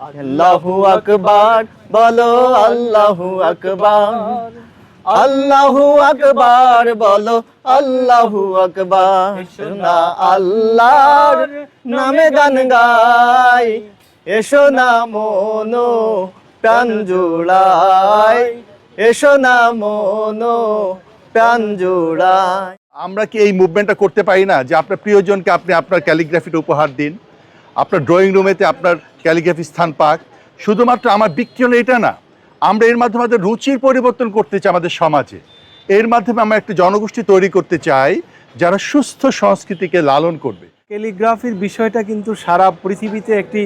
আল্লাহু আকবার বলো, আল্লাহু আকবার, আল্লাহু আকবার বলো, আল্লাহু আকবার। শোনা আল্লাহর নামে গান গাই, এসো না মনো প্রাণ জুড়াই, এসো না মনো প্রাণ জুড়াই। আমরা কি এই মুভমেন্টটা করতে পারি না যে আপনার প্রিয়জনকে আপনি আপনার ক্যালিগ্রাফিটা উপহার দিন, আপনার ড্রয়িং রুমেতে আপনার ক্যালিগ্রাফি স্থান পাক। শুধুমাত্র আমার বিক্রিয়ন এটা না, আমরা এর মাধ্যমে আমাদের রুচির পরিবর্তন করতে চাই আমাদের সমাজে। এর মাধ্যমে আমরা একটা জনগোষ্ঠী তৈরি করতে চাই যারা সুস্থ সংস্কৃতিকে লালন করবে। ক্যালিগ্রাফির বিষয়টা কিন্তু সারা পৃথিবীতে একটি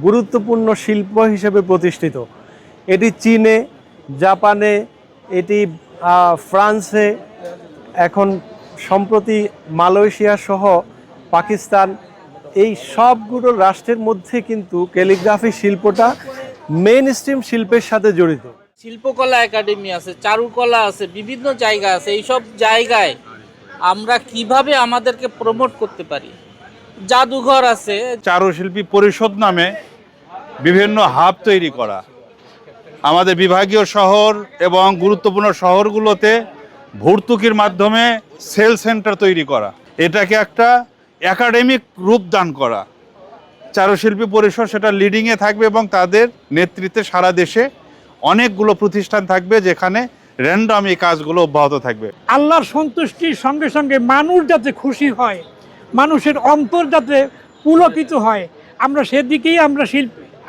গুরুত্বপূর্ণ শিল্প হিসেবে প্রতিষ্ঠিত। এটি চীনে, জাপানে, এটি ফ্রান্সে, এখন সম্প্রতি মালয়েশিয়া সহ পাকিস্তান, এই সবগুলো রাষ্ট্রের মধ্যে কিন্তু ক্যালিগ্রাফি শিল্পটা মেইন স্ট্রিম শিল্পের সাথে জড়িত। শিল্পকলা একাডেমি আছে, চারুকলা আছে, বিভিন্ন জায়গা আছে। এইসব জায়গায় আমরা কিভাবে আমাদেরকে প্রমোট করতে পারি? জাদুঘর আছে। চারুশিল্পী পরিষদ নামে বিভিন্ন হাব তৈরি করা, আমাদের বিভাগীয় শহর এবং গুরুত্বপূর্ণ শহরগুলোতে ভর্তুকির মাধ্যমে সেল সেন্টার তৈরি করা, এটাকে একটা একাডেমিক রূপ দান করা। চারুশিল্পী পরিষদ সেটা লিডিংয়ে থাকবে এবং তাদের নেতৃত্বে সারা দেশে অনেকগুলো প্রতিষ্ঠান থাকবে যেখানে র্যান্ডম এই কাজগুলো অব্যাহত থাকবে। আল্লাহর সন্তুষ্টির সঙ্গে সঙ্গে মানুষ যাতে খুশি হয়, মানুষের অন্তর যাতে পুলকিত হয়, আমরা সেদিকেই আমরা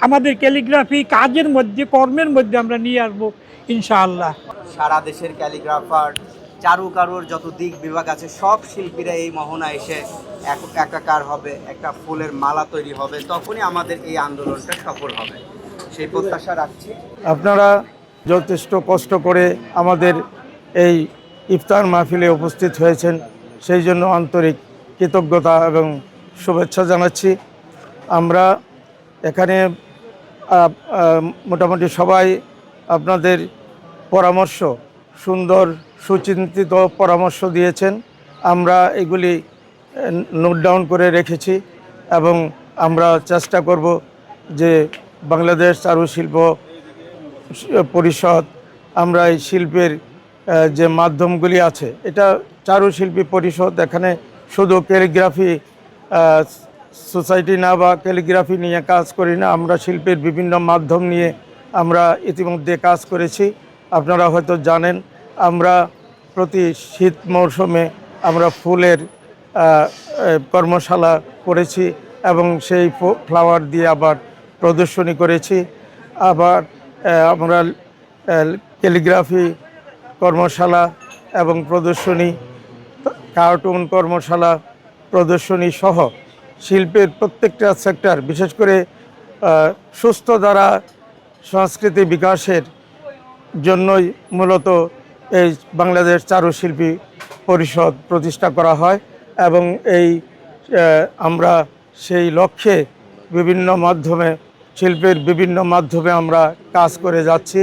আমাদের ক্যালিগ্রাফি কাজের মধ্যে, কর্মের মধ্যে আমরা নিয়ে আসবো ইনশাআল্লাহ। সারা দেশের ক্যালিগ্রাফার, চারুকারুর যত দিক বিভাগ আছে সব শিল্পীরা এই মোহনা এসে একাকার হবে, একটা ফুলের মালা তৈরি হবে, তখনই আমাদের এই আন্দোলনটা সফল হবে, সেই প্রত্যাশা রাখছি। আপনারা যথেষ্ট কষ্ট করে আমাদের এই ইফতার মাহফিলে উপস্থিত হয়েছেন, সেই জন্য আন্তরিক কৃতজ্ঞতা এবং শুভেচ্ছা জানাচ্ছি। আমরা এখানে মোটামুটি সবাই আপনাদের পরামর্শ, সুন্দর সুচিন্তিত পরামর্শ দিয়েছেন। আমরা এগুলি নোট ডাউন করে রেখেছি এবং আমরা চেষ্টা করব যে বাংলাদেশ চারুশিল্প পরিষদ, আমরা এই শিল্পের যে মাধ্যমগুলি আছে, এটা চারুশিল্পী পরিষদ এখানে শুধু ক্যালিগ্রাফি সোসাইটি না বা ক্যালিগ্রাফি নিয়ে কাজ করি না, আমরা শিল্পের বিভিন্ন মাধ্যম নিয়ে আমরা ইতিমধ্যে কাজ করেছি। আপনারা হয়তো জানেন আমরা প্রতি শীত মৌসুমে আমরা ফুলের কর্মশালা করেছি এবং সেই ফ্লাওয়ার দিয়ে আবার প্রদর্শনী করেছি। আবার আমরা ক্যালিগ্রাফি কর্মশালা এবং প্রদর্শনী, কার্টুন কর্মশালা, প্রদর্শনী সহ শিল্পের প্রত্যেকটা সেক্টর, বিশেষ করে সুস্থ ধারা সংস্কৃতি বিকাশের জন্যই মূলত এই বাংলাদেশ চারুশিল্পী পরিষদ প্রতিষ্ঠা করা হয় এবং আমরা সেই লক্ষ্যে বিভিন্ন মাধ্যমে, শিল্পের বিভিন্ন মাধ্যমে আমরা কাজ করে যাচ্ছি।